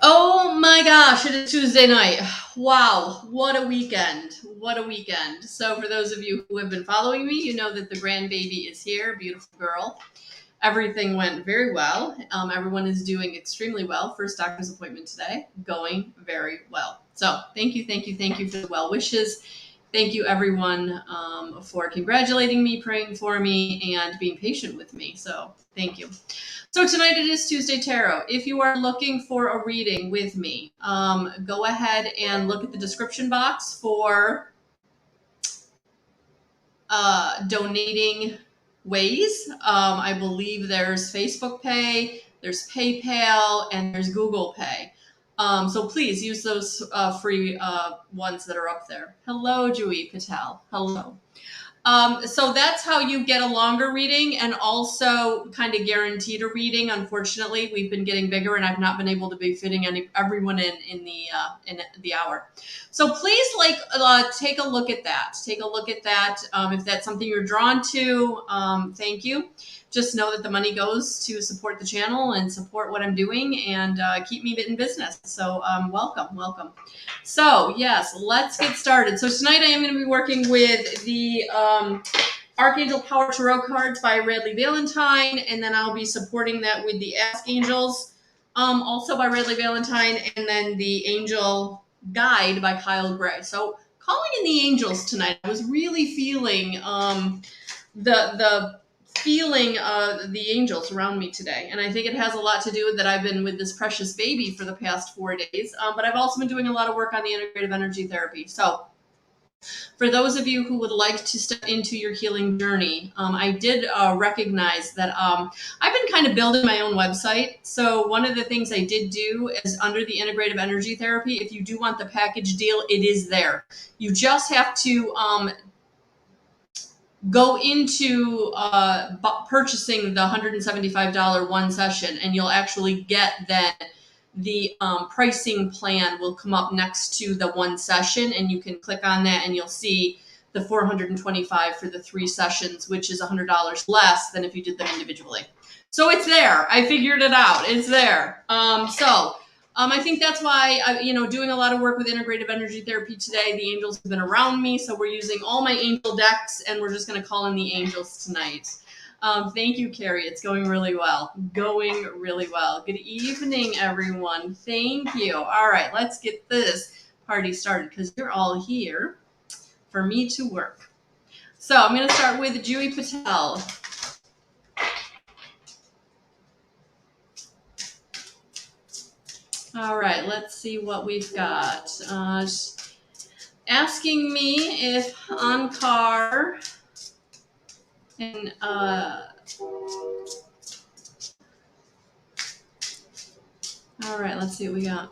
Oh my gosh, it is Tuesday night. Wow, what a weekend. What a weekend. So, for those of you who have been following me, you know that the grandbaby is here, beautiful girl. Everything went very well. Everyone is doing extremely well. First doctor's appointment today, going very well. So, thank you for the well wishes. Thank you, everyone, for congratulating me, praying for me, and being patient with me. So, thank you. So tonight it is Tuesday Tarot. If you are looking for a reading with me, go ahead and look at the description box for donating ways. I believe there's Facebook Pay, there's PayPal, and there's Google Pay. So please use those free ones that are up there. Hello, Jui Patel. Hello. So that's how you get a longer reading and also kind of guaranteed a reading. Unfortunately, we've been getting bigger, and I've not been able to be fitting everyone in the hour. So please, take a look at that. Take a look at that. If that's something you're drawn to, thank you. Just know that the money goes to support the channel and support what I'm doing and keep me in business. So welcome. So, yes, let's get started. So, tonight I am going to be working with the Archangel Power Tarot cards by Radleigh Valentine, and then I'll be supporting that with the Ask Angels, also by Radleigh Valentine, and then the Angel Guide by Kyle Gray. So, calling in the angels tonight, I was really feeling the feeling the angels around me today. And I think it has a lot to do with that I've been with this precious baby for the past 4 days. But I've also been doing a lot of work on the integrative energy therapy. So for those of you who would like to step into your healing journey, I did recognize that I've been kind of building my own website. So one of the things I did do is under the integrative energy therapy, if you do want the package deal, it is there. You just have to go into purchasing the $175 one session, and you'll actually get then the pricing plan will come up next to the one session, and you can click on that and you'll see the $425 for the 3 sessions, which is $100 less than if you did them individually. So it's there. I figured it out. It's there. I think that's why, doing a lot of work with integrative energy therapy today. The angels have been around me, so we're using all my angel decks, and we're just going to call in the angels tonight. Thank you, Carrie. It's going really well. Going really well. Good evening, everyone. Thank you. All right, let's get this party started because you're all here for me to work. So I'm going to start with Jui Patel. All right, let's see what we've got. Asking me if Ankar and all right, let's see what we got.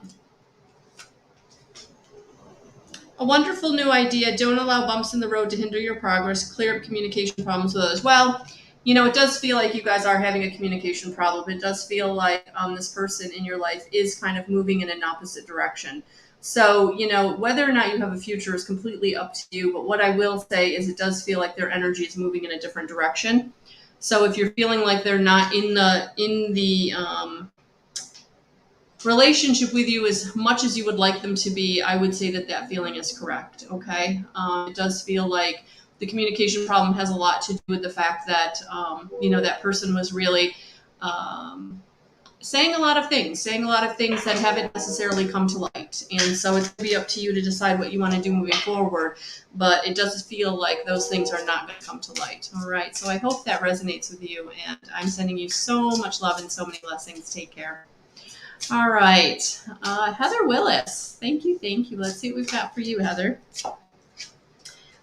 A wonderful new idea. Don't allow bumps in the road to hinder your progress. Clear up communication problems with others. Well, it does feel like you guys are having a communication problem. It does feel like this person in your life is kind of moving in an opposite direction. So, whether or not you have a future is completely up to you. But what I will say is it does feel like their energy is moving in a different direction. So if you're feeling like they're not in the relationship with you as much as you would like them to be, I would say that feeling is correct. Okay. It does feel like the communication problem has a lot to do with the fact that, that person was really saying a lot of things that haven't necessarily come to light. And so it's going to be up to you to decide what you want to do moving forward. But it does feel like those things are not going to come to light. All right. So I hope that resonates with you. And I'm sending you so much love and so many blessings. Take care. All right. Heather Willis. Thank you. Let's see what we've got for you, Heather.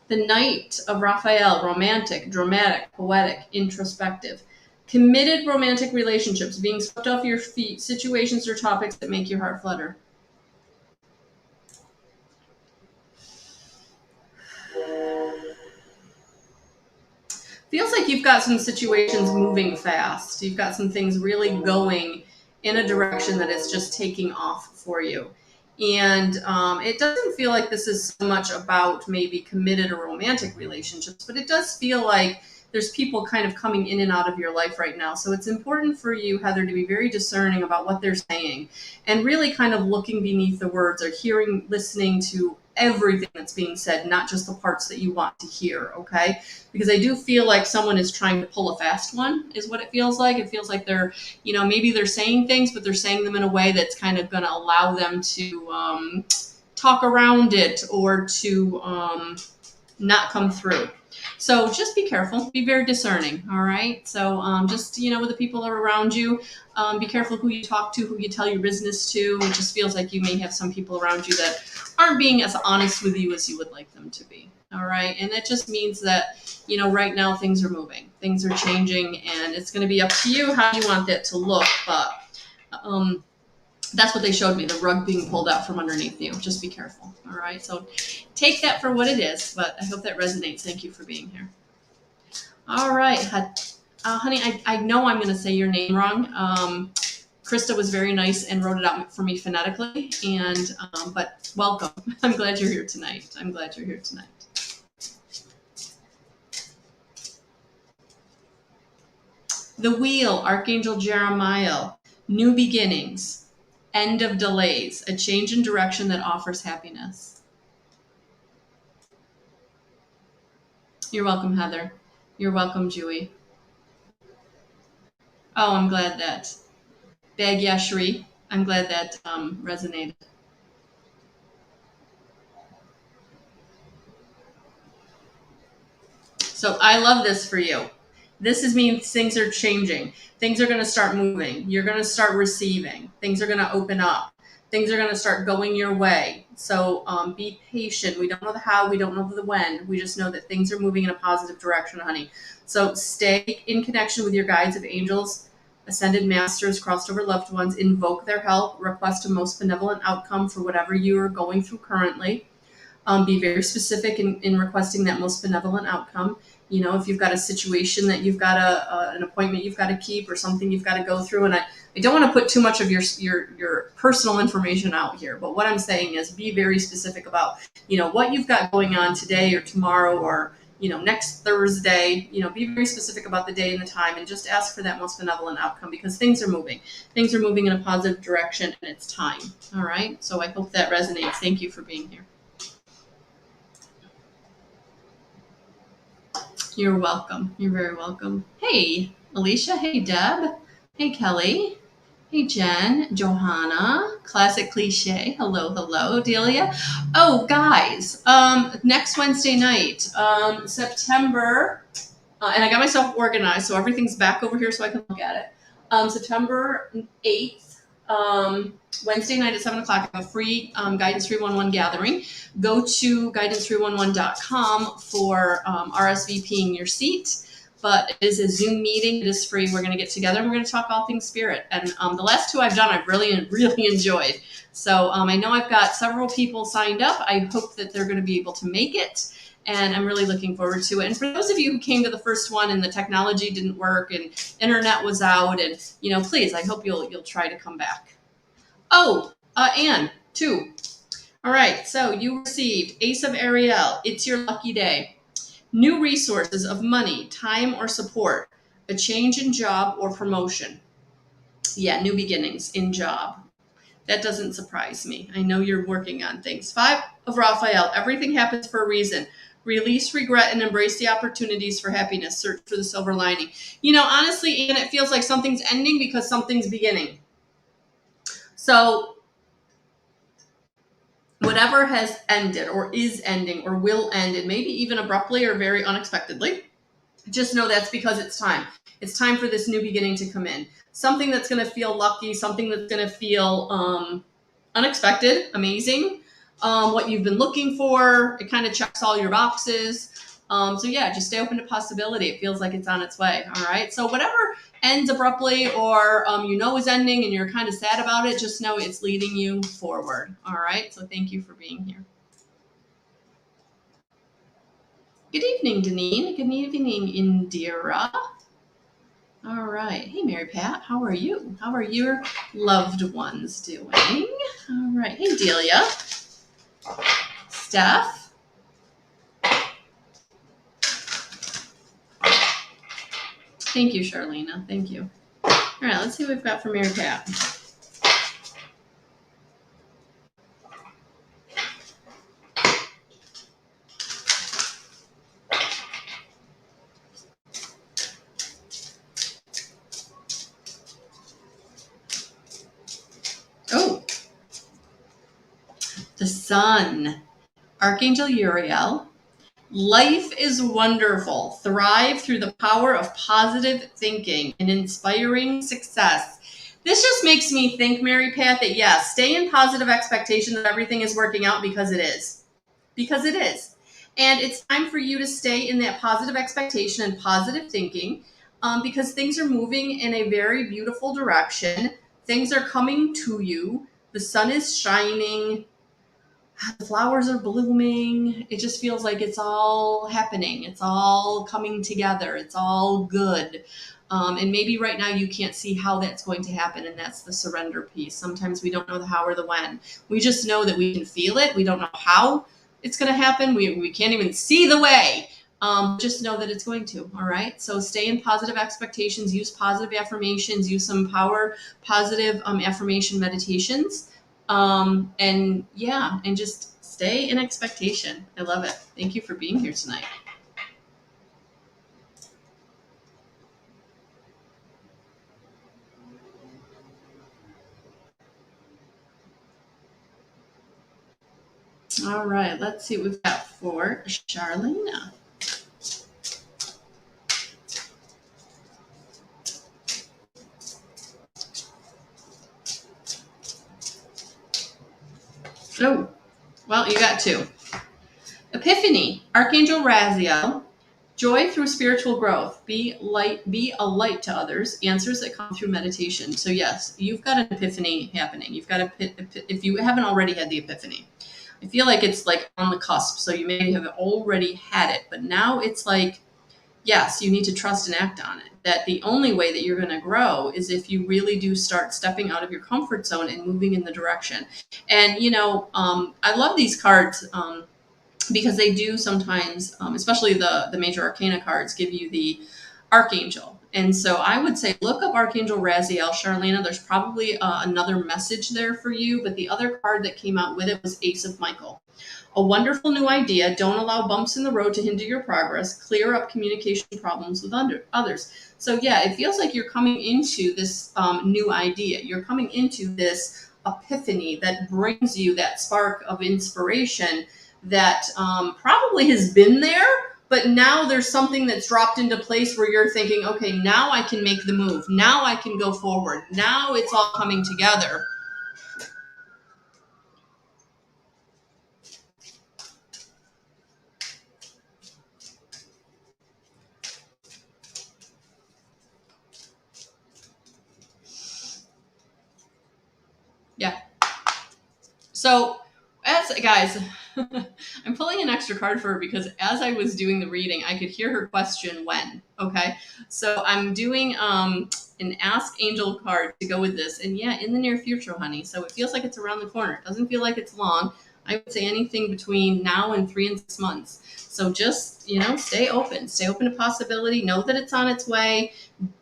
The Knight of Raphael. Romantic, dramatic, poetic, introspective. Committed romantic relationships. Being swept off your feet. Situations or topics that make your heart flutter. Feels like you've got some situations moving fast. You've got some things really going in a direction that is just taking off for you. And it doesn't feel like this is so much about maybe committed or romantic relationships, but it does feel like there's people kind of coming in and out of your life right now. So it's important for you, Heather, to be very discerning about what they're saying and really kind of looking beneath the words or listening to everything that's being said, not just the parts that you want to hear, okay? Because I do feel like someone is trying to pull a fast one, is what it feels like. It feels like they're, maybe they're saying things, but they're saying them in a way that's kind of going to allow them to talk around it or to not come through. So just be careful, be very discerning, all right? So just, with the people that are around you, be careful who you talk to, who you tell your business to. It just feels like you may have some people around you that aren't being as honest with you as you would like them to be, all right? And that just means that, right now things are moving, things are changing, and it's going to be up to you how you want that to look, but that's what they showed me, the rug being pulled out from underneath you. Just be careful, all right? So take that for what it is, but I hope that resonates. Thank you for being here. All right, honey, I know I'm going to say your name wrong. Krista was very nice and wrote it out for me phonetically, and but welcome. I'm glad you're here tonight. I'm glad you're here tonight. The Wheel, Archangel Jeremiah, new beginnings. End of delays, a change in direction that offers happiness. You're welcome, Heather. You're welcome, Julie. Oh, I'm glad that. Bagyashri, I'm glad that resonated. So I love this for you. This means things are changing. Things are going to start moving. You're going to start receiving. Things are going to open up. Things are going to start going your way. So be patient. We don't know the how. We don't know the when. We just know that things are moving in a positive direction, honey. So stay in connection with your guides of angels, ascended masters, crossed over loved ones. Invoke their help. Request a most benevolent outcome for whatever you are going through currently. Be very specific in requesting that most benevolent outcome. If you've got a situation that you've got an appointment you've got to keep or something you've got to go through, and I don't want to put too much of your personal information out here, but what I'm saying is be very specific about, what you've got going on today or tomorrow or, next Thursday. Be very specific about the day and the time and just ask for that most benevolent outcome because things are moving. Things are moving in a positive direction and it's time. All right. So I hope that resonates. Thank you for being here. You're welcome. You're very welcome. Hey, Alicia. Hey, Deb. Hey, Kelly. Hey, Jen. Johanna. Classic cliche. Hello, hello. Delia. Oh, guys. Next Wednesday night, September, and I got myself organized, so everything's back over here so I can look at it. September 8th. Wednesday night at 7 o'clock, I have a free Guidance 311 gathering. Go to guidance311.com for RSVPing your seat. But it is a Zoom meeting. It is free. We're going to get together and we're going to talk all things spirit. And the last two I've done, I've really, really enjoyed. So I know I've got several people signed up. I hope that they're going to be able to make it. And I'm really looking forward to it. And for those of you who came to the first one and the technology didn't work and internet was out, and please, I hope you'll try to come back. Oh, Anne, too. All right, so you received Ace of Ariel. It's your lucky day. New resources of money, time, or support. A change in job or promotion. Yeah, new beginnings in job. That doesn't surprise me. I know you're working on things. 5 of Raphael. Everything happens for a reason. Release regret and embrace the opportunities for happiness. Search for the silver lining. Honestly, Anne, it feels like something's ending because something's beginning. So whatever has ended or is ending or will end, and maybe even abruptly or very unexpectedly, just know that's because it's time. It's time for this new beginning to come in. Something that's going to feel lucky, something that's going to feel unexpected, amazing, what you've been looking for. It kind of checks all your boxes. So yeah, just stay open to possibility. It feels like it's on its way. All right. So whatever ends abruptly or is ending and you're kind of sad about it, just know it's leading you forward. All right. So thank you for being here. Good evening, Deneen. Good evening, Indira. All right. Hey, Mary Pat. How are you? How are your loved ones doing? All right. Hey, Delia. Steph. Thank you, Charlena. Thank you. All right, let's see what we've got for Mary Pat. Oh, the sun. Archangel Uriel. Life is wonderful. Thrive through the power of positive thinking and inspiring success. This just makes me think, Mary Pat, that yes, stay in positive expectation that everything is working out because it is. Because it is. And it's time for you to stay in that positive expectation and positive thinking because things are moving in a very beautiful direction. Things are coming to you. The sun is shining. The flowers are blooming. It just feels like it's all happening. It's all coming together. It's all good. And maybe right now you can't see how that's going to happen, and that's the surrender piece. Sometimes we don't know the how or the when. We just know that we can feel it. We don't know how it's going to happen. We can't even see the way. Just know that it's going to. All right. So stay in positive expectations. Use positive affirmations. Use some positive affirmation meditations. And yeah, and just stay in expectation. I love it. Thank you for being here tonight. All right, let's see what we've got for Charlena. Oh, well, you got two. Epiphany, Archangel Raziel. Joy through spiritual growth. Be a light to others. Answers that come through meditation. So yes, you've got an epiphany happening. You've got if you haven't already had the epiphany. I feel like it's like on the cusp. So you may have already had it, but now it's like, yes, you need to trust and act on it. That the only way that you're going to grow is if you really do start stepping out of your comfort zone and moving in the direction. And, I love these cards. Because they do sometimes, especially the major arcana cards, give you the archangel. And so I would say look up Archangel Raziel. Charlena, there's probably another message there for you, but the other card that came out with it was Ace of Michael. A wonderful new idea. Don't allow bumps in the road to hinder your progress. Clear up communication problems with others. So yeah, it feels like you're coming into this new idea. You're coming into this epiphany that brings you that spark of inspiration that probably has been there, but now there's something that's dropped into place where you're thinking, okay, now I can make the move. Now I can go forward. Now it's all coming together. Yeah. So, as guys, I'm pulling an extra card for her because as I was doing the reading, I could hear her question when. Okay. So I'm doing an Ask Angel card to go with this. And yeah, in the near future, honey. So it feels like it's around the corner. It doesn't feel like it's long. I would say anything between now and 3 and 6 months. So just, stay open. Stay open to possibility. Know that it's on its way.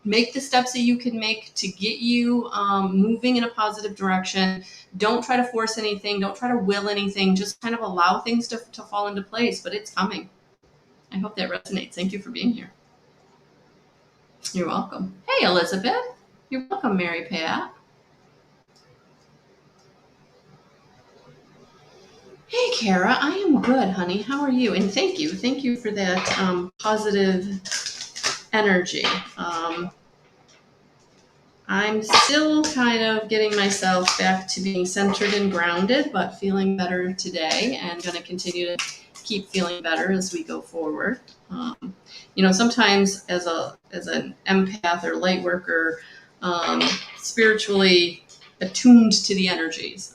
Make the steps that you can make to get you moving in a positive direction. Don't try to force anything. Don't try to will anything. Just kind of allow things to fall into place, but it's coming. I hope that resonates. Thank you for being here. You're welcome. Hey, Elizabeth. You're welcome, Mary Pat. Hey, Kara. I am good, honey. How are you? And thank you. Thank you for that positive energy. I'm still kind of getting myself back to being centered and grounded, but feeling better today, and going to continue to keep feeling better as we go forward. Sometimes as an empath or light worker, spiritually attuned to the energies,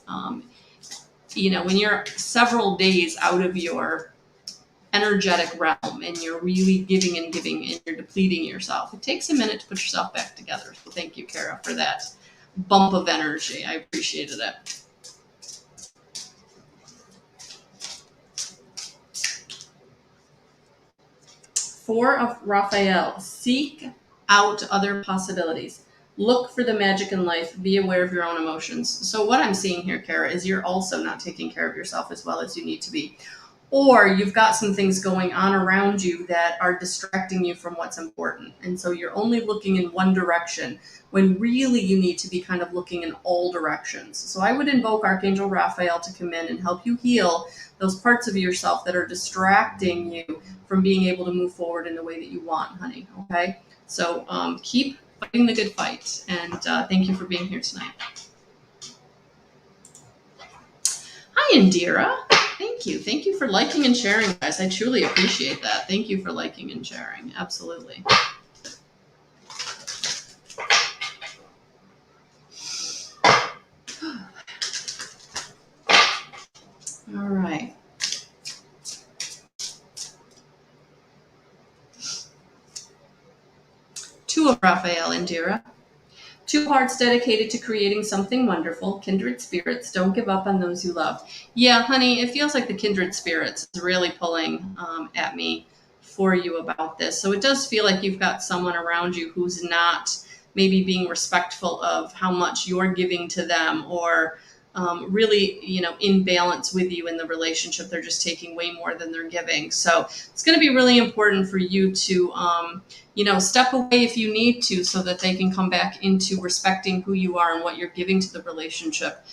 when you're several days out of your energetic realm and you're really giving and you're depleting yourself, it takes a minute to put yourself back together. So thank you, Kara, for that bump of energy. I appreciated it. Four of Raphael. Seek out other possibilities. Look for the magic in life. Be aware of your own emotions. So what I'm seeing here, Kara, is you're also not taking care of yourself as well as you need to be. Or you've got some things going on around you that are distracting you from what's important. And so you're only looking in one direction when really you need to be kind of looking in all directions. So I would invoke Archangel Raphael to come in and help you heal those parts of yourself that are distracting you from being able to move forward in the way that you want, honey. Okay? So keep fighting the good fight. And thank you for being here tonight. Hi, Indira. Thank you. Thank you for liking and sharing, guys. I truly appreciate that. Thank you for liking and sharing. Absolutely. All right. Two of Raphael, Indira. Two hearts dedicated to creating something wonderful. Kindred spirits. Don't give up on those you love. Yeah, honey, it feels like the kindred spirits is really pulling at me for you about this. So it does feel like you've got someone around you who's not maybe being respectful of how much you're giving to them, or really, in balance with you in the relationship. They're just taking way more than they're giving. So it's going to be really important for you to, step away if you need to, so that they can come back into respecting who you are and what you're giving to the relationship.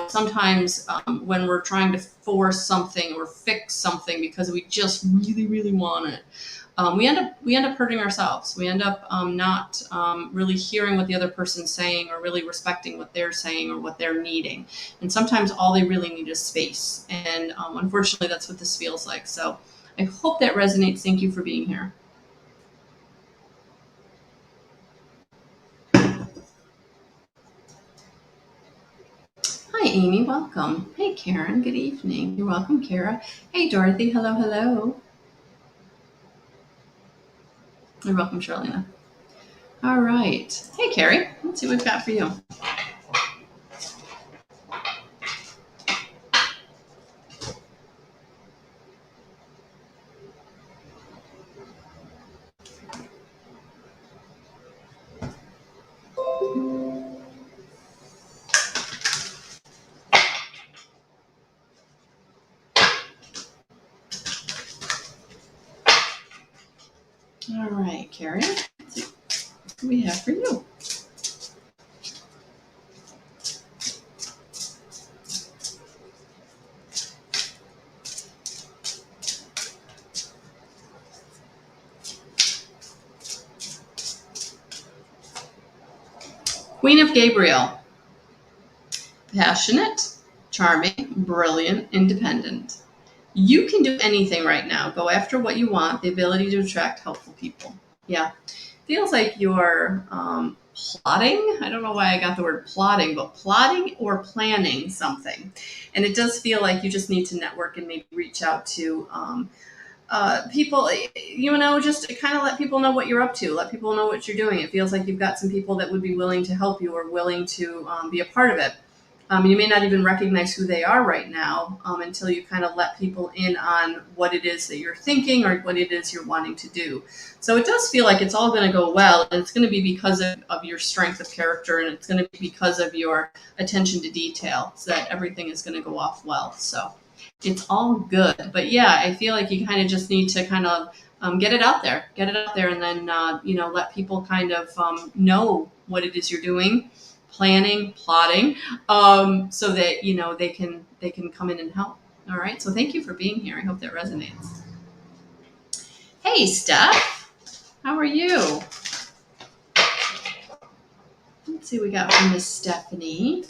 Sometimes when we're trying to force something or fix something because we just really, really want it, we end up hurting ourselves. We end up not really hearing what the other person's saying, or really respecting what they're saying or what they're needing. And sometimes all they really need is space. And unfortunately, that's what this feels like. So I hope that resonates. Thank you for being here. Hi, Amy. Welcome. Hey, Karen. Good evening. You're welcome, Kara. Hey, Dorothy. Hello, hello. You're welcome, Charlena. All right. Hey, Carrie. Let's see what we've got for you. All right, Carrie. Let's see what we have for you. Queen of Gabriel. Passionate, charming, brilliant, independent. You can do anything right now. Go after what you want. The ability to attract helpful people. Yeah. Feels like you're plotting. I don't know why I got the word plotting, but plotting or planning something. And it does feel like you just need to network and maybe reach out to people, just to kind of let people know what you're up to, let people know what you're doing. It feels like you've got some people that would be willing to help you or willing to be a part of it. You may not even recognize who they are right now until you kind of let people in on what it is that you're thinking or what it is you're wanting to do. So it does feel like it's all going to go well, and it's going to be because of your strength of character, and it's going to be because of your attention to detail, so that everything is going to go off well. So it's all good. But yeah, I feel like you kind of just need to kind of get it out there, and then, let people kind of know what it is you're doing, planning, plotting, so that, they can come in and help. All right. So thank you for being here. I hope that resonates. Hey, Steph, how are you? Let's see what we got from Miss Stephanie.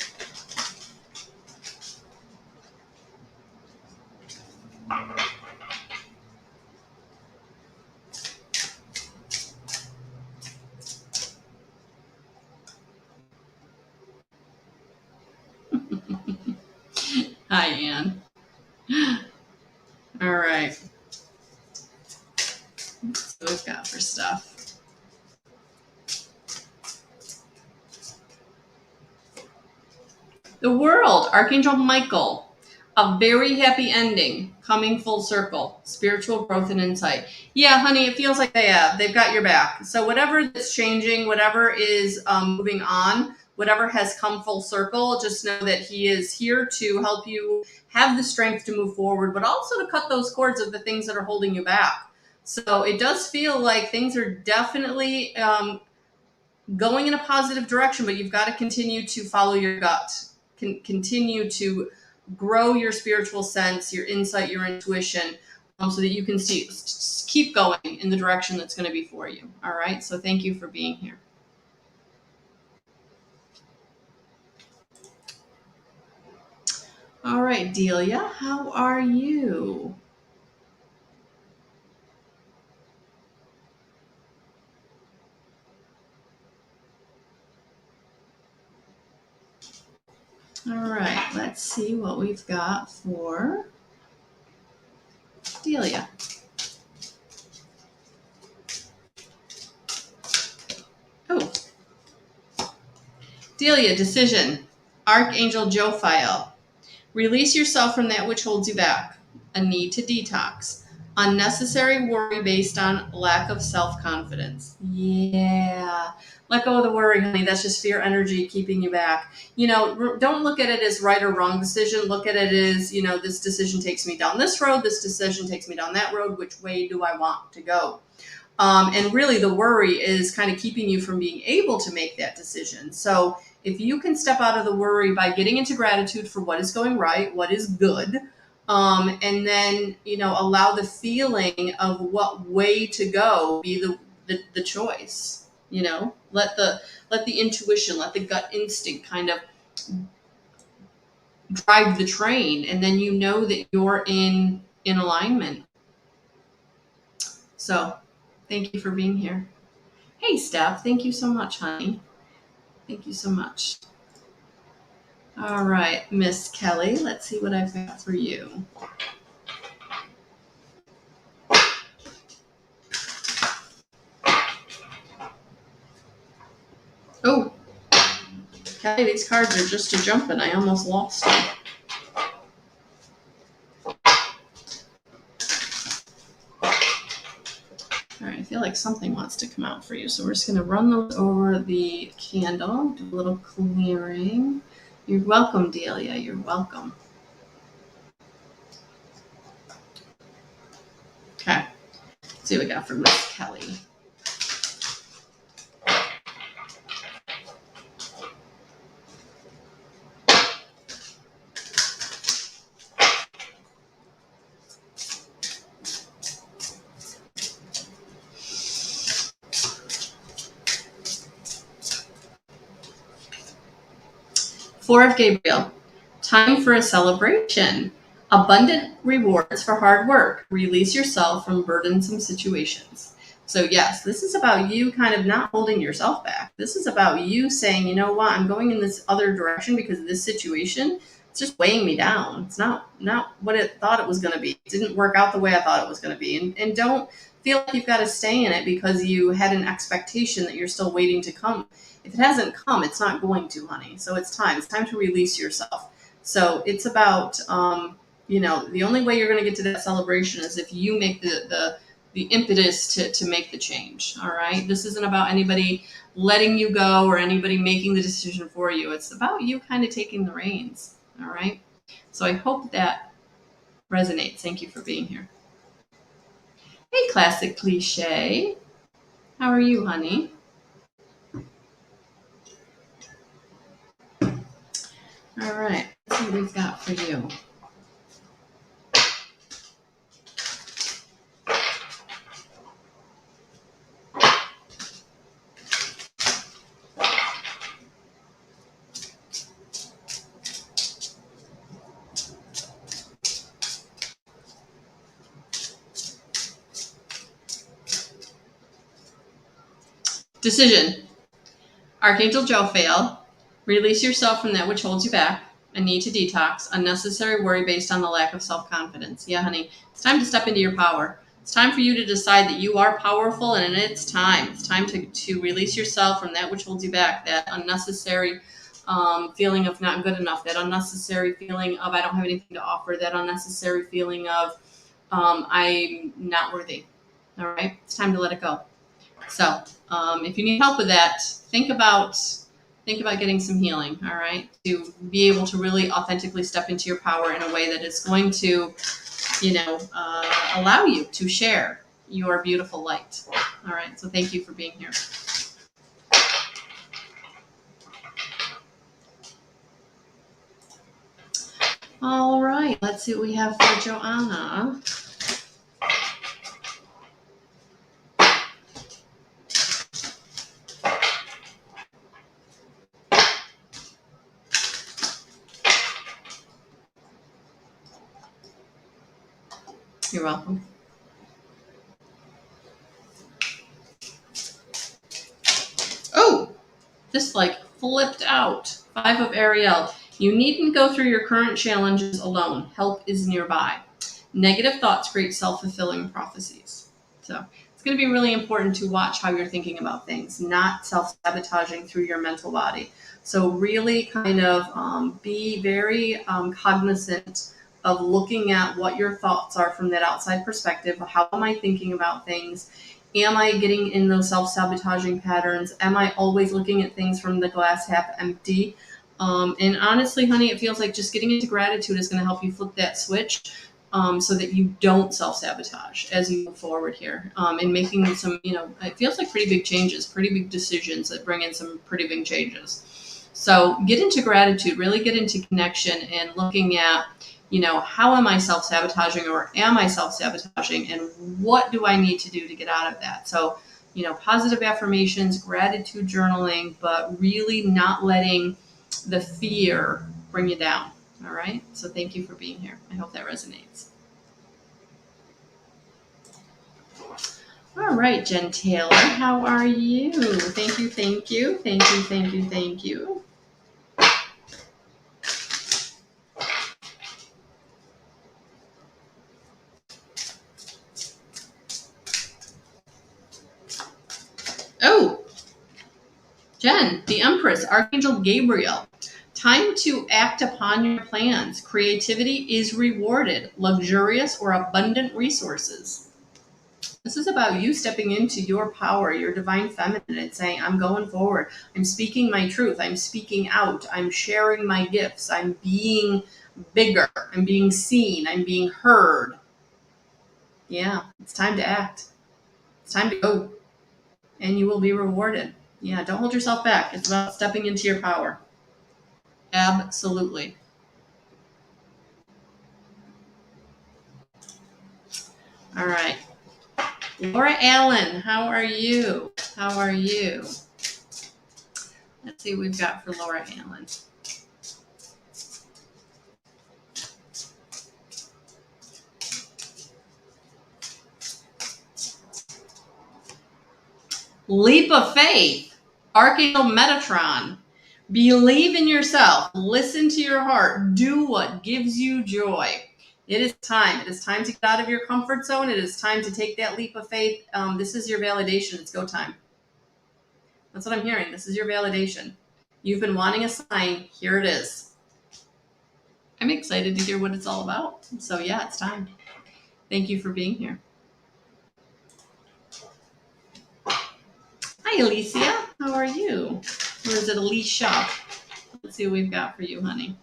Hi, Anne. All right. Let's see what we've got for stuff. The World, Archangel Michael. A very happy ending, coming full circle, spiritual growth and insight. Yeah, honey, it feels like they have. They've got your back. So whatever that's changing, whatever is moving on, whatever has come full circle, just know that he is here to help you have the strength to move forward, but also to cut those cords of the things that are holding you back. So it does feel like things are definitely going in a positive direction, but you've got to continue to follow your gut, continue to grow your spiritual sense, your insight, your intuition, so that you can keep going in the direction that's going to be for you. All right. So thank you for being here. All right, Delia, how are you? All right, let's see what we've got for Delia. Oh, Delia, decision. Archangel Jophiel. Release yourself from that which holds you back. A need to detox. Unnecessary worry based on lack of self-confidence. Yeah. Let go of the worry, honey. That's just fear energy keeping you back. Don't look at it as right or wrong decision. Look at it as, this decision takes me down this road. This decision takes me down that road. Which way do I want to go? And really the worry is kind of keeping you from being able to make that decision. So if you can step out of the worry by getting into gratitude for what is going right, what is good, and then, allow the feeling of what way to go be the choice, let the intuition, let the gut instinct kind of drive the train. And then, that you're in alignment. So thank you for being here. Hey, Steph. Thank you so much, honey. Thank you so much. All right, Miss Kelly. Let's see what I've got for you. Oh, Kelly, these cards are just a jumping. I almost lost them. All right, I feel like something wants to come out for you. So we're just going to run those over the candle, do a little clearing. You're welcome, Delia. You're welcome. Okay. Let's see what we got for Miss Kelly. Four of Gabriel. Time for a celebration. Abundant rewards for hard work. Release yourself from burdensome situations. So yes, this is about you kind of not holding yourself back. This is about you saying, you know what, I'm going in this other direction because this situation, it's just weighing me down. It's not what it thought it was going to be. It didn't work out the way I thought it was going to be. And don't feel like you've got to stay in it because you had an expectation that you're still waiting to come. If it hasn't come, it's not going to, honey. So it's time. It's time to release yourself. So it's about, the only way you're going to get to that celebration is if you make the impetus to make the change. All right. This isn't about anybody letting you go or anybody making the decision for you. It's about you kind of taking the reins. All right. So I hope that resonates. Thank you for being here. Hey, classic cliche. How are you, honey? All right. Let's see what we've got for you. Decision. Archangel Jophiel. Release yourself from that which holds you back. A need to detox. Unnecessary worry based on the lack of self-confidence. Yeah, honey. It's time to step into your power. It's time for you to decide that you are powerful, and it's time. It's time to release yourself from that which holds you back, that unnecessary feeling of not good enough, that unnecessary feeling of I don't have anything to offer, that unnecessary feeling of I'm not worthy. All right, it's time to let it go. So if you need help with that, think about getting some healing. All right, to be able to really authentically step into your power in a way that is going to, allow you to share your beautiful light. All right, so thank you for being here. All right, let's see what we have for Joanna. You're welcome. Oh, just like flipped out. 5 of Ariel. You needn't go through your current challenges alone. Help is nearby. Negative thoughts create self-fulfilling prophecies. So it's going to be really important to watch how you're thinking about things, not self-sabotaging through your mental body. So really kind of be very cognizant of looking at what your thoughts are from that outside perspective. How am I thinking about things? Am I getting in those self-sabotaging patterns? Am I always looking at things from the glass half empty? And honestly, honey, it feels like just getting into gratitude is going to help you flip that switch so that you don't self-sabotage as you move forward here and making some, it feels like pretty big changes, pretty big decisions that bring in some pretty big changes. So get into gratitude, really get into connection and looking at, how am I self-sabotaging or am I self-sabotaging and what do I need to do to get out of that? So, positive affirmations, gratitude journaling, but really not letting the fear bring you down. All right. So thank you for being here. I hope that resonates. All right, Jen Taylor, how are you? Thank you, thank you, thank you, thank you, thank you. Oh, Jen, the Empress, Archangel Gabriel. Time to act upon your plans. Creativity is rewarded. Luxurious or abundant resources. This is about you stepping into your power, your divine feminine, and saying, I'm going forward. I'm speaking my truth. I'm speaking out. I'm sharing my gifts. I'm being bigger. I'm being seen. I'm being heard. Yeah, it's time to act. It's time to go. And you will be rewarded. Yeah, don't hold yourself back. It's about stepping into your power. Absolutely. All right. Laura Allen, how are you? How are you? Let's see what we've got for Laura Allen. Leap of faith. Archangel Metatron. Believe in yourself. Listen to your heart. Do what gives you joy. It is time. It is time to get out of your comfort zone. It is time to take that leap of faith. This is your validation. It's go time. That's what I'm hearing. This is your validation. You've been wanting a sign. Here it is. I'm excited to hear what it's all about. So yeah, it's time. Thank you for being here. Hi, Alicia. How are you? Or is it Alicia? Let's see what we've got for you, honey.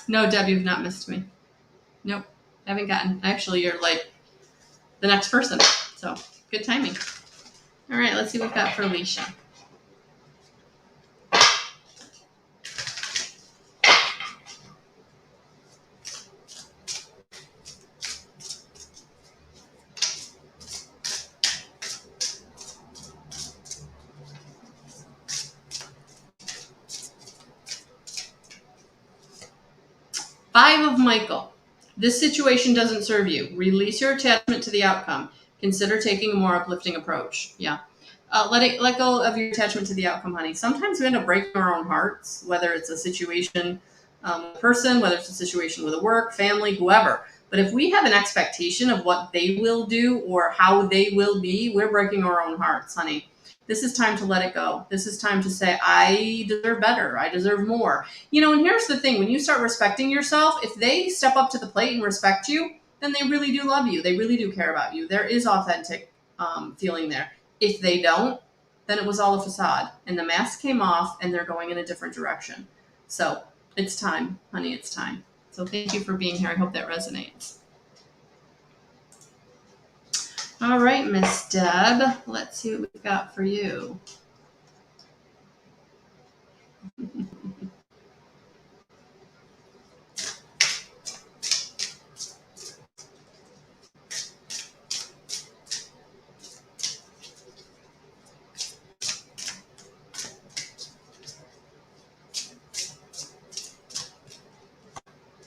No, Deb, you've not missed me. Nope, haven't gotten. Actually, you're like the next person. So good timing. All right, let's see what we've got for Alicia. Five of Michael. This situation doesn't serve you. Release your attachment to the outcome. Consider taking a more uplifting approach. Yeah. let go of your attachment to the outcome, honey. Sometimes we end up breaking our own hearts, whether it's a situation with a person, whether it's a situation with a work, family, whoever. But if we have an expectation of what they will do or how they will be, we're breaking our own hearts, honey. This is time to let it go. This is time to say, I deserve better. I deserve more. And here's the thing. When you start respecting yourself, if they step up to the plate and respect you, then they really do love you. They really do care about you. There is authentic feeling there. If they don't, then it was all a facade. And the mask came off and they're going in a different direction. So it's time, honey. It's time. So thank you for being here. I hope that resonates. All right, Miss Deb. Let's see what we've got for you.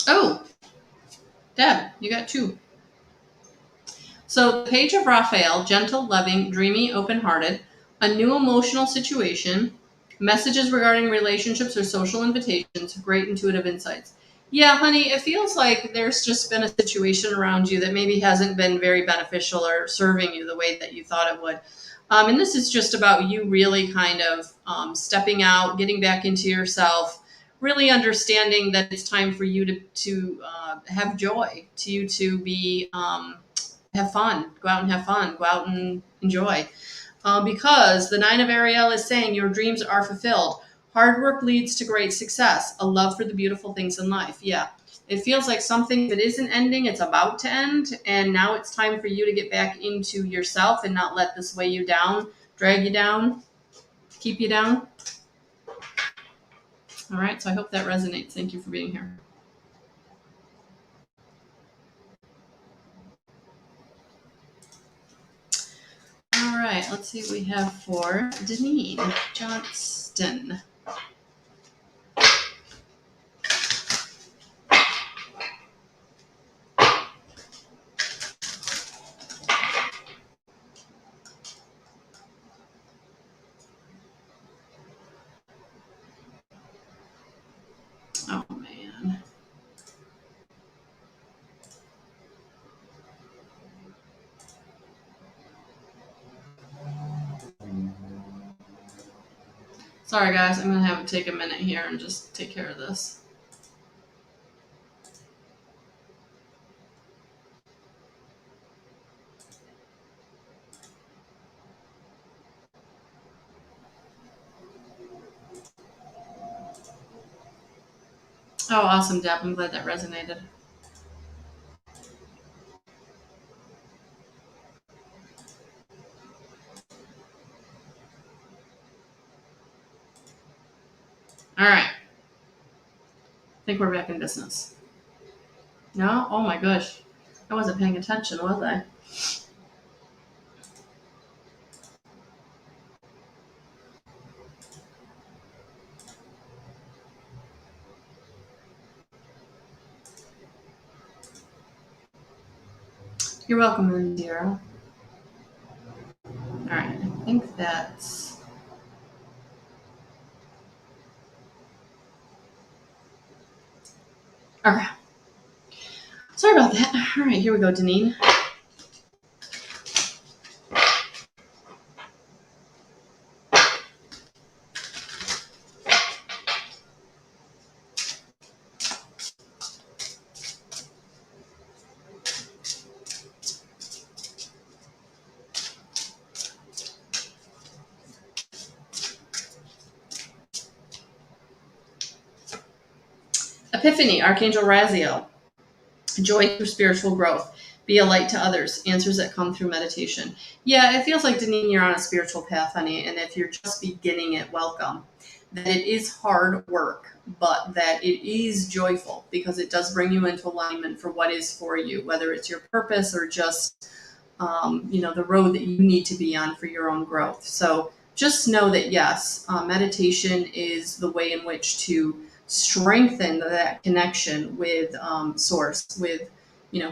Oh, Deb, you got two. So the page of Raphael, gentle, loving, dreamy, open-hearted, a new emotional situation, messages regarding relationships or social invitations, great intuitive insights. Yeah, honey, it feels like there's just been a situation around you that maybe hasn't been very beneficial or serving you the way that you thought it would. And this is just about you really kind of stepping out, getting back into yourself, really understanding that it's time for you to have joy, to be have fun, go out and have fun, go out and enjoy. Because the Nine of Ariel is saying your dreams are fulfilled. Hard work leads to great success. A love for the beautiful things in life. Yeah. It feels like something that isn't ending, it's about to end. And now it's time for you to get back into yourself and not let this weigh you down, drag you down, keep you down. All right. So I hope that resonates. Thank you for being here. All right. Let's see what we have for Deneen Johnston. Oh, man. Sorry, guys. I'm going to have to take a minute here and just take care of this. Oh, awesome, Deb. I'm glad that resonated. All right. I think we're back in business. No? Oh my gosh. I wasn't paying attention, was I? You're welcome, Indira. All right. I think that's... Okay. Sorry about that. All right. Here we go, Deneen. Epiphany, Archangel Raziel. Joy through spiritual growth. Be a light to others. Answers that come through meditation. Yeah, it feels like, Deneen, you're on a spiritual path, honey. And if you're just beginning it, welcome. That it is hard work, but that it is joyful because it does bring you into alignment for what is for you, whether it's your purpose or just, the road that you need to be on for your own growth. So just know that, yes, meditation is the way in which to strengthen that connection with source, with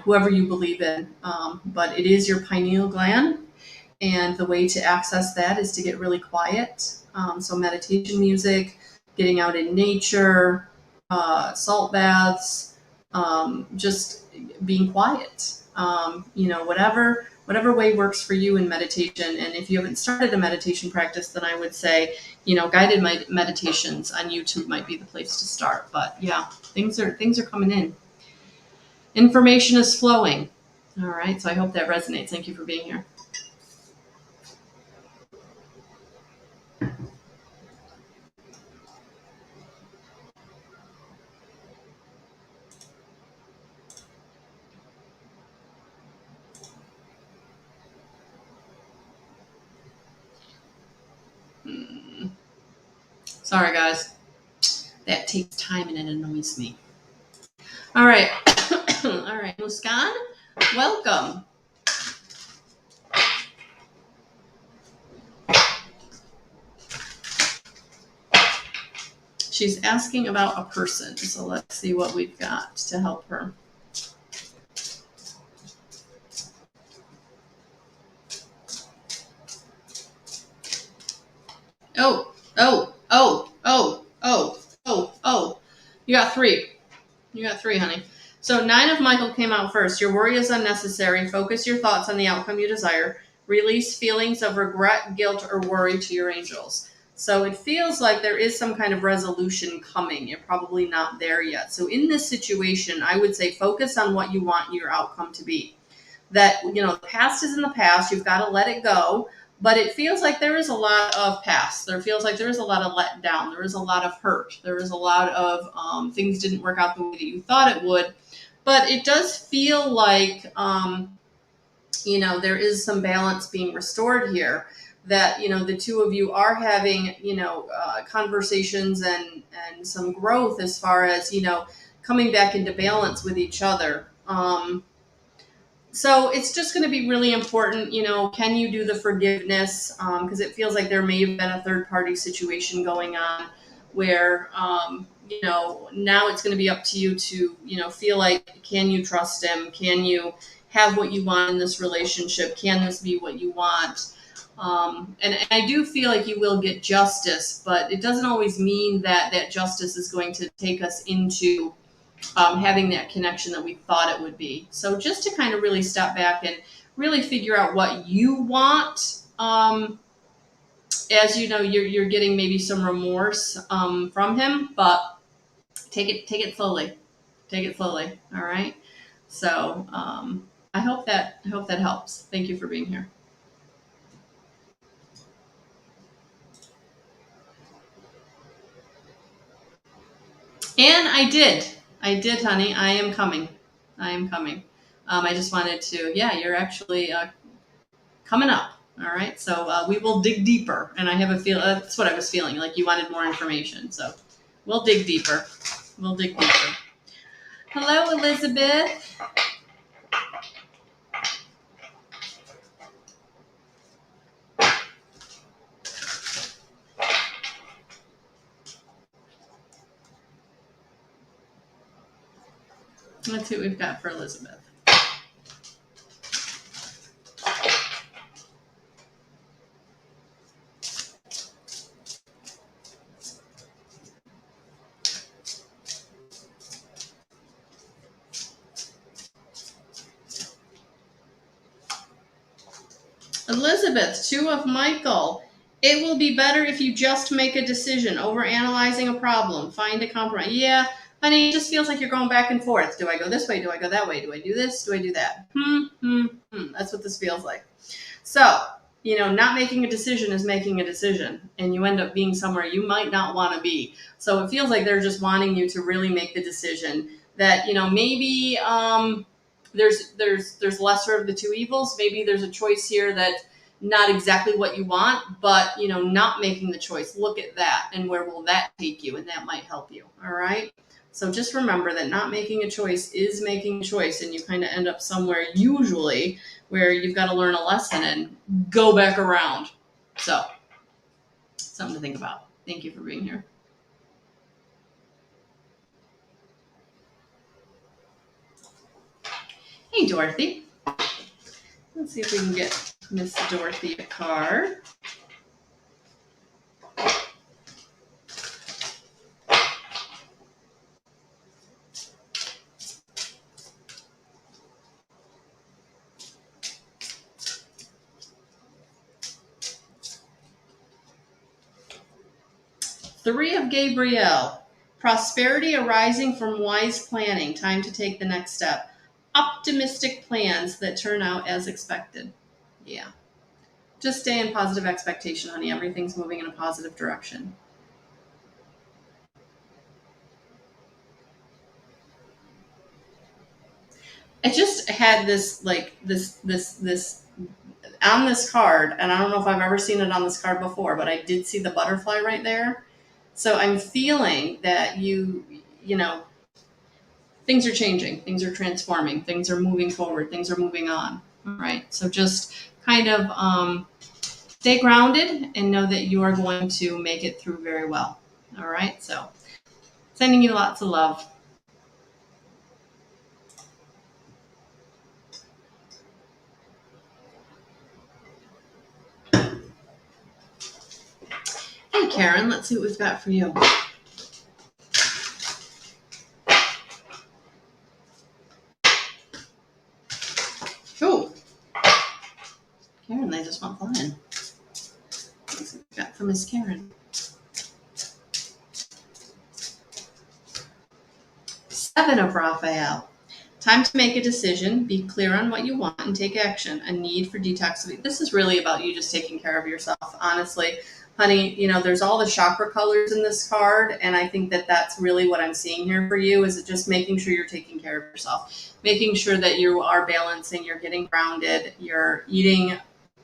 whoever you believe in. But it is your pineal gland, And the way to access that is to get really quiet. So meditation music, getting out in nature, salt baths, just being quiet. Whatever way works for you in meditation. And if you haven't started a meditation practice, then I would say, guided meditations on YouTube might be the place to start. But yeah, things are coming in. Information is flowing. All right. So I hope that resonates. Thank you for being here. Sorry, guys. That takes time and it annoys me. All right. All right. Muskan, welcome. She's asking about a person. So let's see what we've got to help her. Oh. You got three. Honey. So 9 of Michael came out first. Your worry is unnecessary. Focus your thoughts on the outcome you desire. Release feelings of regret, guilt, or worry to your angels. So it feels like there is some kind of resolution coming. You're probably not there yet. So in this situation, I would say focus on what you want your outcome to be. That, the past is in the past. You've got to let it go. But it feels like there is a lot of past. There feels like there is a lot of letdown. There is a lot of hurt. There is a lot of things didn't work out the way that you thought it would. But it does feel like, there is some balance being restored here. That, the two of you are having, conversations and some growth as far as, coming back into balance with each other. So it's just going to be really important, can you do the forgiveness? Because it feels like there may have been a third party situation going on where, now it's going to be up to you to, feel like, can you trust him? Can you have what you want in this relationship? Can this be what you want? And I do feel like you will get justice, but it doesn't always mean that justice is going to take us into having that connection that we thought it would be. So just to kind of really step back and really figure out what you want. As you know, you're getting maybe some remorse from him, but take it slowly. Take it slowly. All right. So I hope that helps. Thank you for being here. And I did, honey. I am coming. I just wanted to, you're actually coming up. All right. So we will dig deeper. And I have a feel, that's what I was feeling, like you wanted more information. So we'll dig deeper. Hello, Elizabeth. Let's see what we've got for Elizabeth. Elizabeth, 2 of Michael. It will be better if you just make a decision. Over analyzing a problem. Find a compromise. Yeah, honey, it just feels like you're going back and forth. Do I go this way? Do I go that way? Do I do this? Do I do that? That's what this feels like. So, not making a decision is making a decision. And you end up being somewhere you might not want to be. So it feels like they're just wanting you to really make the decision that, maybe there's lesser of the 2 evils. Maybe there's a choice here that not exactly what you want, but not making the choice. Look at that, and where will that take you? And that might help you. All right. So just remember that not making a choice is making a choice, and you kind of end up somewhere usually where you've got to learn a lesson and go back around. So something to think about. Thank you for being here. Hey, Dorothy. Let's see if we can get Miss Dorothy a card. Three of Gabrielle. Prosperity arising from wise planning. Time to take the next step. Optimistic plans that turn out as expected. Yeah. Just stay in positive expectation, honey. Everything's moving in a positive direction. I just had this on this card, and I don't know if I've ever seen it on this card before, but I did see the butterfly right there. So I'm feeling that you know, things are changing, things are transforming, things are moving forward, things are moving on. All right. So just kind of stay grounded and know that you are going to make it through very well. All right. So sending you lots of love. Hey, Karen, let's see what we've got for you. Oh, Karen, they just went flying. Let's see what we've got for Miss Karen. Seven of Raphael. Time to make a decision, be clear on what you want, and take action. A need for detoxification. This is really about you just taking care of yourself, honestly. Honey, you know, there's all the chakra colors in this card, and I think that that's really what I'm seeing here for you, is just making sure you're taking care of yourself. Making sure that you are balancing, you're getting grounded, you're eating,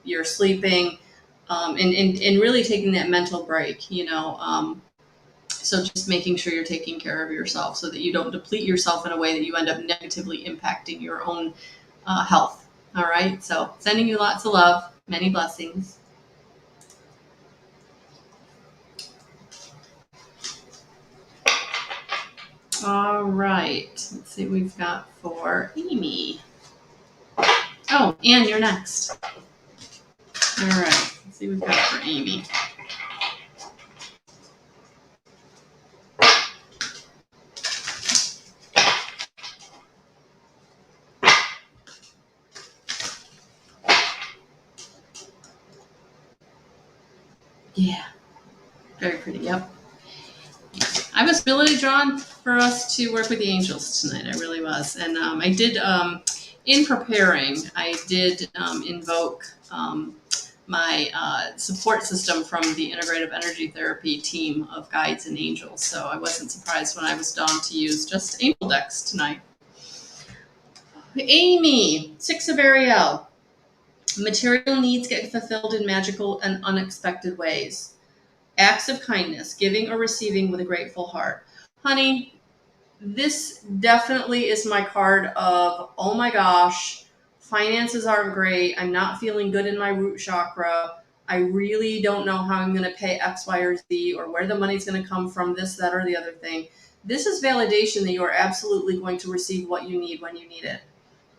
you're sleeping, and really taking that mental break, you know. So just making sure you're taking care of yourself so that you don't deplete yourself in a way that you end up negatively impacting your own health. All right. So sending you lots of love, many blessings. All right. Let's see what we've got for Amy. Oh, and you're next. All right. Let's see what we've got for Amy. Yeah. Very pretty. Yep. I was really drawn for us to work with the angels tonight. I really was. And I did, in preparing, I did invoke my support system from the Integrative Energy Therapy team of guides and angels. So I wasn't surprised when I was done to use just angel decks tonight. Amy, Six of Ariel. Material needs get fulfilled in magical and unexpected ways. Acts of kindness, giving or receiving with a grateful heart. Honey, this definitely is my card of, oh my gosh, finances aren't great. I'm not feeling good in my root chakra. I really don't know how I'm going to pay X, Y, or Z, or where the money's going to come from, this, that, or the other thing. This is validation that you are absolutely going to receive what you need when you need it.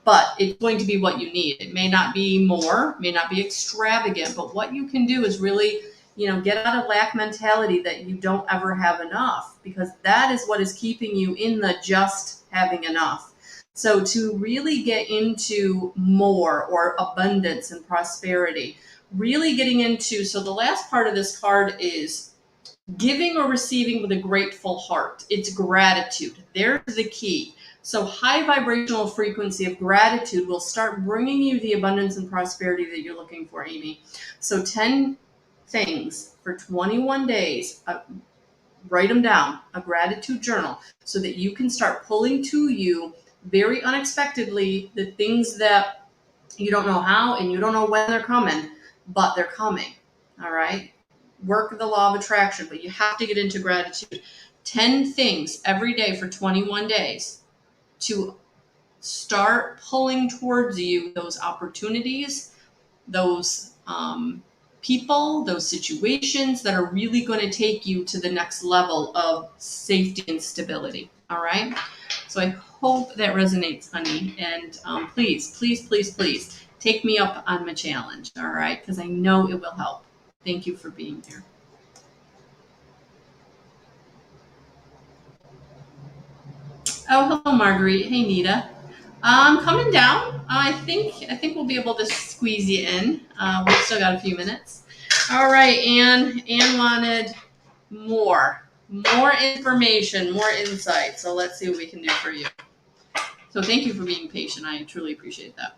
But it's going to be what you need. It may not be more, may not be extravagant, but what you can do is really, you know, get out of lack mentality that you don't ever have enough, because that is what is keeping you in the just having enough. So to really get into more or abundance and prosperity, really getting into, so the last part of this card is giving or receiving with a grateful heart. It's gratitude. There's the key. So high vibrational frequency of gratitude will start bringing you the abundance and prosperity that you're looking for, Amy. So 10 things for 21 days, write them down, a gratitude journal, so that you can start pulling to you very unexpectedly the things that you don't know how and you don't know when they're coming, but they're coming. All right. Work the law of attraction, but you have to get into gratitude. 10 things every day for 21 days to start pulling towards you those opportunities, those people, those situations that are really going to take you to the next level of safety and stability. All right. So I hope that resonates, honey. And please, please, please, please take me up on my challenge, all right? Because I know it will help. Thank you for being here. Oh, hello, Marguerite. Hey, Nita. Coming down. I think we'll be able to squeeze you in. We've still got a few minutes. All right, Anne. Anne wanted more information, more insight. So let's see what we can do for you. So thank you for being patient. I truly appreciate that.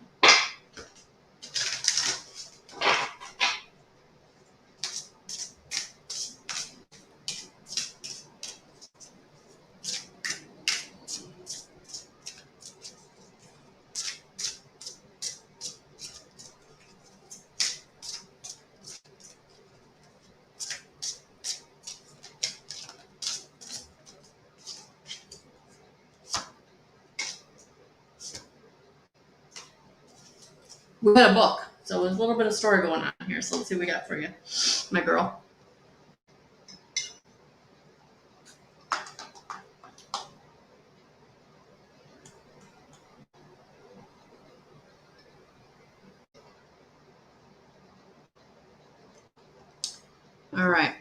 We got a book, so there's a little bit of story going on here. So let's see what we got for you, my girl. All right.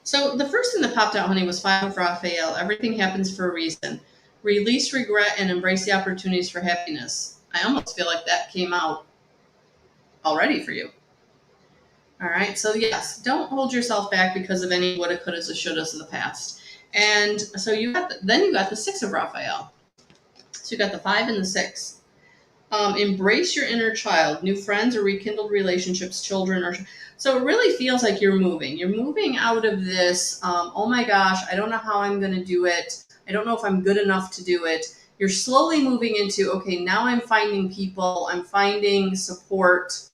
So the first thing that popped out, honey, was 5 of Raphael. Everything happens for a reason. Release regret and embrace the opportunities for happiness. I almost feel like that came out already for you. All right. So yes, don't hold yourself back because of any woulda, couldas, or shouldas of the past. And so you got then you got the 6 of Raphael. So you got the 5 and the 6. Embrace your inner child, new friends or rekindled relationships, children, or so it really feels like you're moving. You're moving out of this. Oh my gosh, I don't know how I'm going to do it. I don't know if I'm good enough to do it. You're slowly moving into, okay, now I'm finding people. I'm finding support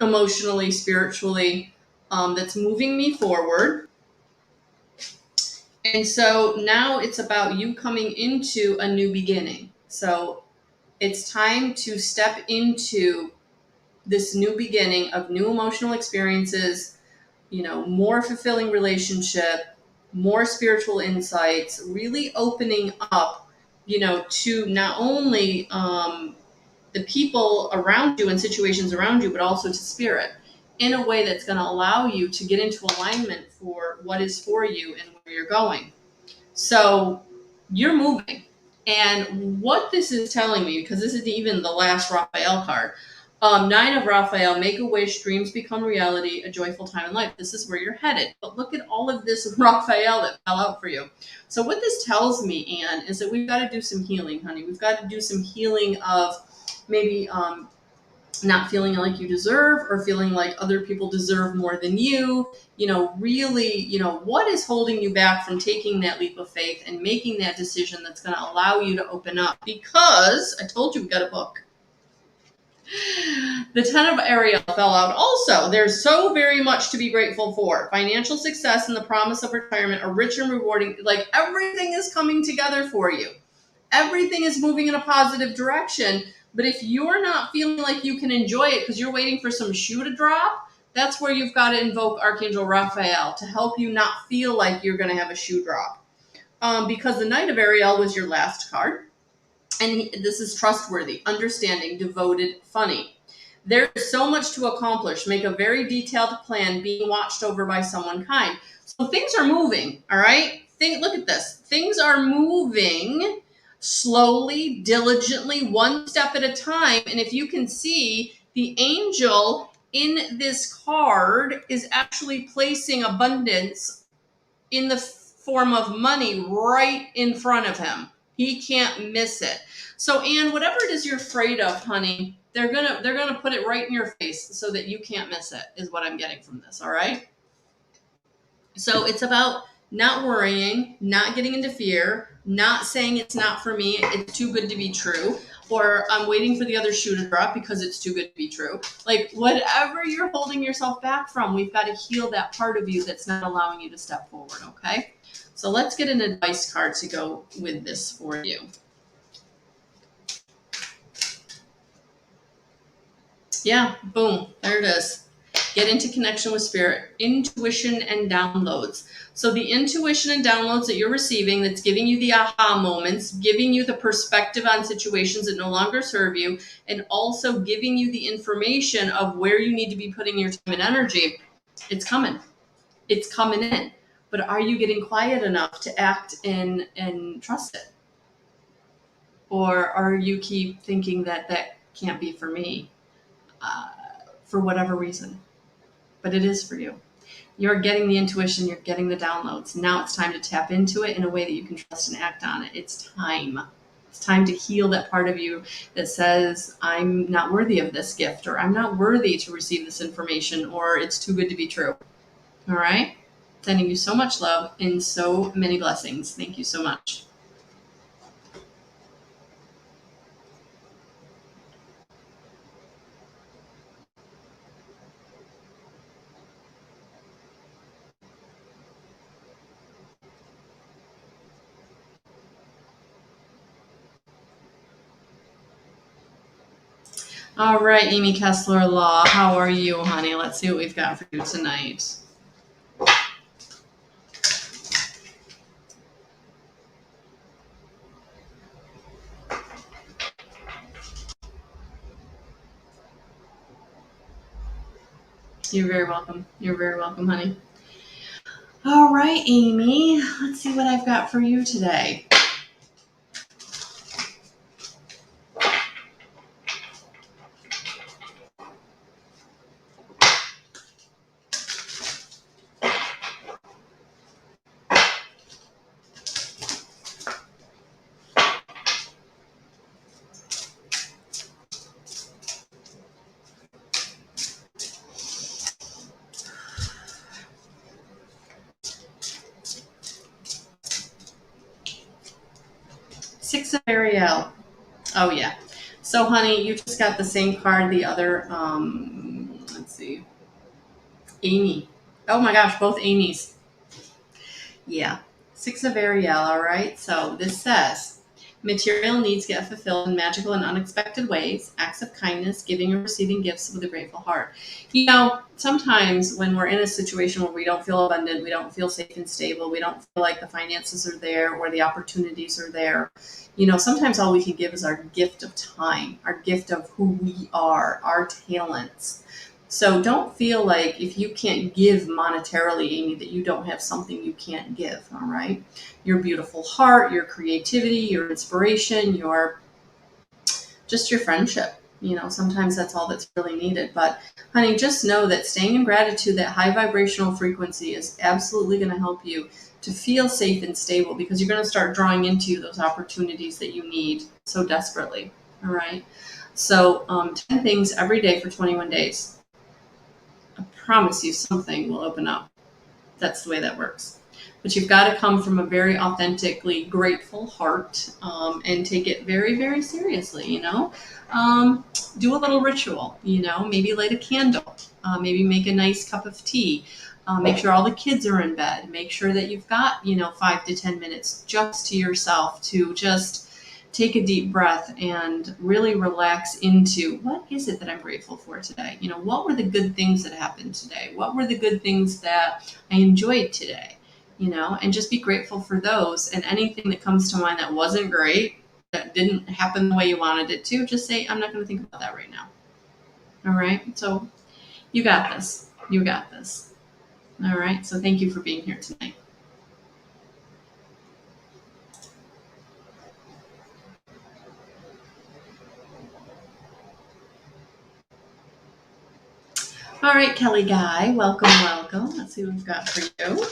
emotionally, spiritually, that's moving me forward. And so now it's about you coming into a new beginning. So it's time to step into this new beginning of new emotional experiences, more fulfilling relationship, more spiritual insights, really opening up, to not only the people around you and situations around you, but also to spirit in a way that's going to allow you to get into alignment for what is for you and where you're going. So you're moving. And what this is telling me, because this is even the last Raphael card, 9 of Raphael, make a wish, dreams become reality, a joyful time in life. This is where you're headed. But look at all of this Raphael that fell out for you. So what this tells me, Anne, is that we've got to do some healing, honey. We've got to do some healing of maybe not feeling like you deserve or feeling like other people deserve more than you. Really, what is holding you back from taking that leap of faith and making that decision that's going to allow you to open up? Because I told you we got a book. The 10 of Ariel fell out also. There's so very much to be grateful for. Financial success and the promise of retirement are rich and rewarding. Like everything is coming together for you. Everything is moving in a positive direction. But if you're not feeling like you can enjoy it because you're waiting for some shoe to drop, that's where you've got to invoke Archangel Raphael to help you not feel like you're going to have a shoe drop. Because the Knight of Ariel was your last card. And this is trustworthy, understanding, devoted, funny. There's so much to accomplish. Make a very detailed plan, being watched over by someone kind. So things are moving, all right? Look at this. Things are moving slowly, diligently, one step at a time. And if you can see, the angel in this card is actually placing abundance in the form of money right in front of him. He can't miss it. So, Anne, whatever it is you're afraid of, honey, they're gonna put it right in your face so that you can't miss it, is what I'm getting from this, all right? So it's about not worrying, not getting into fear, not saying it's not for me, it's too good to be true, or I'm waiting for the other shoe to drop because it's too good to be true. Like whatever you're holding yourself back from, we've got to heal that part of you that's not allowing you to step forward, okay? So let's get an advice card to go with this for you. Yeah, boom, there it is. Get into connection with spirit, intuition and downloads. So the intuition and downloads that you're receiving, that's giving you the aha moments, giving you the perspective on situations that no longer serve you, and also giving you the information of where you need to be putting your time and energy, it's coming. It's coming in. But are you getting quiet enough to act in and trust it? Or are you keep thinking that that can't be for me for whatever reason? But it is for you. You're getting the intuition, you're getting the downloads. Now it's time to tap into it in a way that you can trust and act on it. It's time. It's time to heal that part of you that says, I'm not worthy of this gift, or I'm not worthy to receive this information, or it's too good to be true. All right? Sending you so much love and so many blessings. Thank you so much. All right, Amy Kessler Law, how are you, honey? Let's see what we've got for you tonight. You're very welcome. You're very welcome, honey. All right, Amy, let's see what I've got for you today. Six of Ariel. Oh, yeah. So, honey, you just got the same card the other, let's see, Amy. Oh my gosh, both Amy's. Yeah. Six of Ariel, all right? So this says, material needs get fulfilled in magical and unexpected ways, acts of kindness, giving and receiving gifts with a grateful heart. You know, sometimes when we're in a situation where we don't feel abundant, we don't feel safe and stable, we don't feel like the finances are there or the opportunities are there, you know, sometimes all we can give is our gift of time, our gift of who we are, our talents. So don't feel like if you can't give monetarily, Amy, that you don't have something you can't give, all right? Your beautiful heart, your creativity, your inspiration, your just your friendship. You know, sometimes that's all that's really needed. But honey, just know that staying in gratitude, that high vibrational frequency is absolutely going to help you to feel safe and stable, because you're going to start drawing into you those opportunities that you need so desperately, all right? So 10 things every day for 21 days. I promise you something will open up. That's the way that works. But you've got to come from a very authentically grateful heart and take it very, very seriously, you know. Do a little ritual, you know, maybe light a candle, maybe make a nice cup of tea, make sure all the kids are in bed, make sure that you've got, you know, 5 to 10 minutes just to yourself to just take a deep breath and really relax into what is it that I'm grateful for today? You know, what were the good things that happened today? What were the good things that I enjoyed today? You know, and just be grateful for those, and anything that comes to mind that wasn't great, that didn't happen the way you wanted it to, just say, I'm not going to think about that right now. All right. So you got this. You got this. All right. So thank you for being here tonight. All right, Kelly Guy, welcome, welcome. Let's see what we've got for you.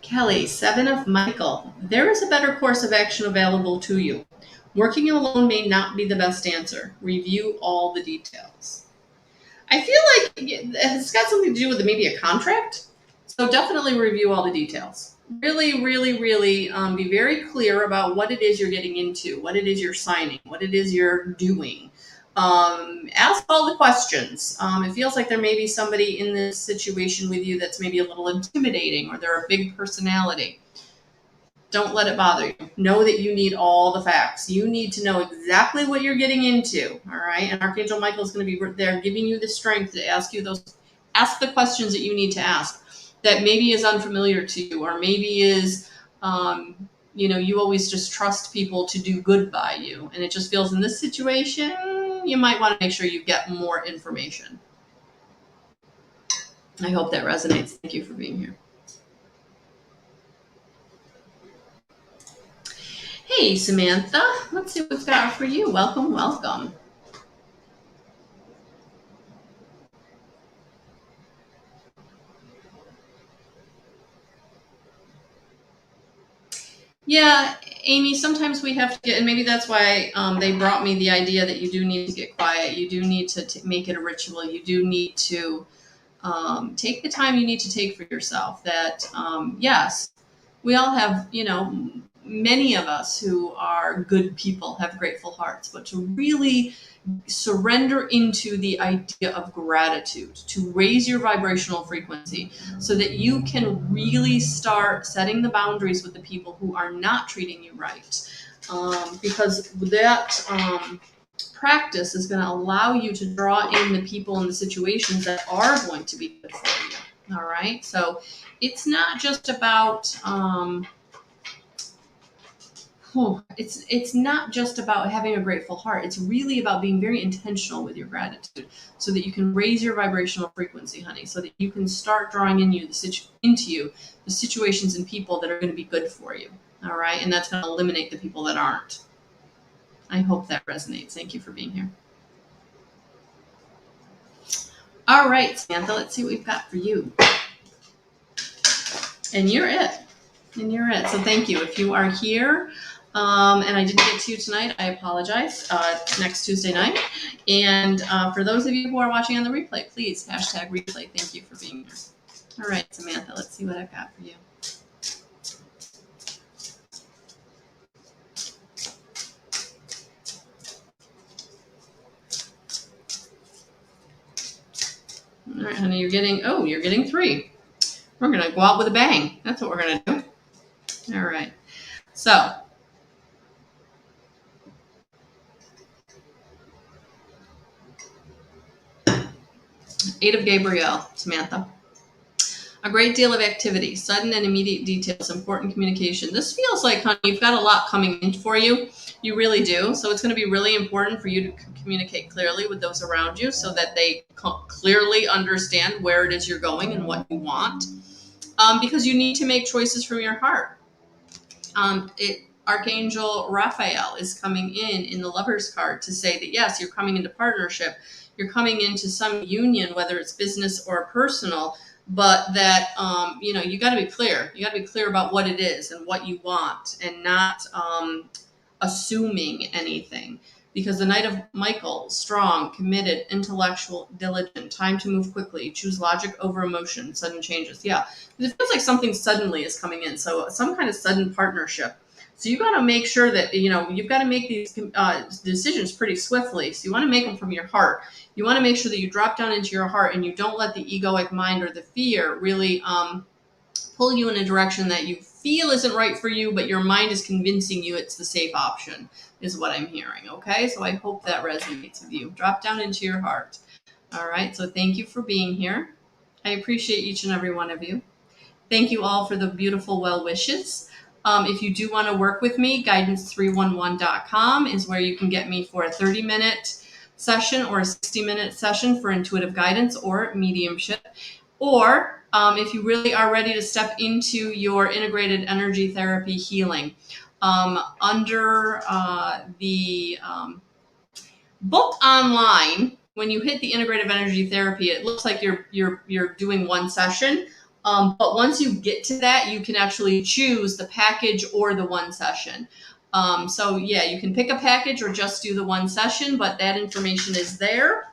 Kelly, 7 of Michael. There is a better course of action available to you. Working alone may not be the best answer. Review all the details. I feel like it's got something to do with maybe a contract. So definitely review all the details. Really, really, really be very clear about what it is you're getting into, what it is you're signing, what it is you're doing. Ask all the questions. It feels like there may be somebody in this situation with you that's maybe a little intimidating, or they're a big personality. Don't let it bother you. Know that you need all the facts. You need to know exactly what you're getting into. All right. And Archangel Michael is going to be there giving you the strength to ask the questions that you need to ask that maybe is unfamiliar to you, or maybe is, you always just trust people to do good by you. And it just feels in this situation, you might want to make sure you get more information. I hope that resonates. Thank you for being here. Hey, Samantha, let's see what we've got for you. Welcome, welcome. Yeah, Amy, sometimes we have to get, and maybe that's why they brought me the idea that you do need to get quiet. You do need to make it a ritual. You do need to take the time you need to take for yourself. That, yes, we all have, many of us who are good people have grateful hearts, but to really surrender into the idea of gratitude, to raise your vibrational frequency so that you can really start setting the boundaries with the people who are not treating you right. Because that practice is going to allow you to draw in the people and the situations that are going to be good for you. All right. So it's not just about, it's not just about having a grateful heart. It's really about being very intentional with your gratitude so that you can raise your vibrational frequency, honey, so that you can start drawing into you the situations and people that are going to be good for you. All right. And that's going to eliminate the people that aren't. I hope that resonates. Thank you for being here. All right, Samantha, let's see what we've got for you. And you're it. So thank you. If you are here, and I didn't get to you tonight, I apologize. Next Tuesday night. And for those of you who are watching on the replay, please #replay. Thank you for being here. All right, Samantha, let's see what I've got for you. All right, honey, you're getting 3. We're going to go out with a bang. That's what we're going to do. All right. So, Eight of Gabriel, Samantha. A great deal of activity, sudden and immediate details, important communication. This feels like, honey, you've got a lot coming in for you. You really do. So it's going to be really important for you to communicate clearly with those around you so that they clearly understand where it is you're going and what you want. Because you need to make choices from your heart. Archangel Raphael is coming in the Lover's card to say that, yes, you're coming into partnership. You're coming into some union, whether it's business or personal, but that, you got to be clear. You got to be clear about what it is and what you want, and not assuming anything. Because the Knight of Michael, strong, committed, intellectual, diligent, time to move quickly, choose logic over emotion, sudden changes. Yeah, it feels like something suddenly is coming in. So some kind of sudden partnership. So you got to make sure that, you've got to make these decisions pretty swiftly. So you want to make them from your heart. You want to make sure that you drop down into your heart and you don't let the egoic mind or the fear really pull you in a direction that you feel isn't right for you, but your mind is convincing you it's the safe option, is what I'm hearing. Okay, so I hope that resonates with you. Drop down into your heart. All right, so thank you for being here. I appreciate each and every one of you. Thank you all for the beautiful well wishes. If you do want to work with me, guidance311.com is where you can get me for a 30-minute session or a 60-minute session for intuitive guidance or mediumship. Or if you really are ready to step into your integrated energy therapy healing, under the book online, when you hit the integrative energy therapy, it looks like you're doing one session. But once you get to that, you can actually choose the package or the one session. So yeah, you can pick a package or just do the one session, but that information is there.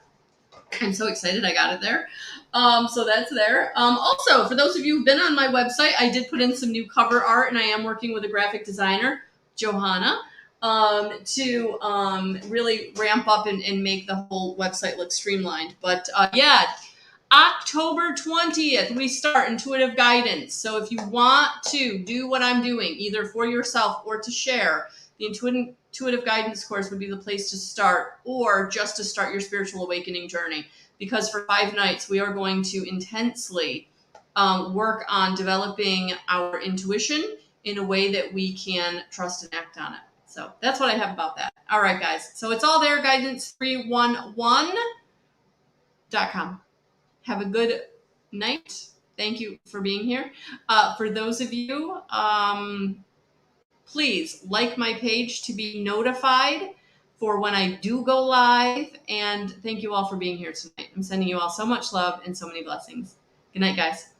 I'm so excited I got it there. So that's there. Also, for those of you who've been on my website, I did put in some new cover art, and I am working with a graphic designer, Johanna. to really ramp up and make the whole website look streamlined. But yeah, October 20th, we start intuitive guidance. So if you want to do what I'm doing, either for yourself or to share, the intuitive guidance course would be the place to start, or just to start your spiritual awakening journey. Because for 5 nights, we are going to intensely work on developing our intuition in a way that we can trust and act on it. So that's what I have about that. All right, guys. So it's all there, guidance311.com. Have a good night. Thank you for being here. For those of you, please like my page to be notified for when I do go live. And thank you all for being here tonight. I'm sending you all so much love and so many blessings. Good night, guys.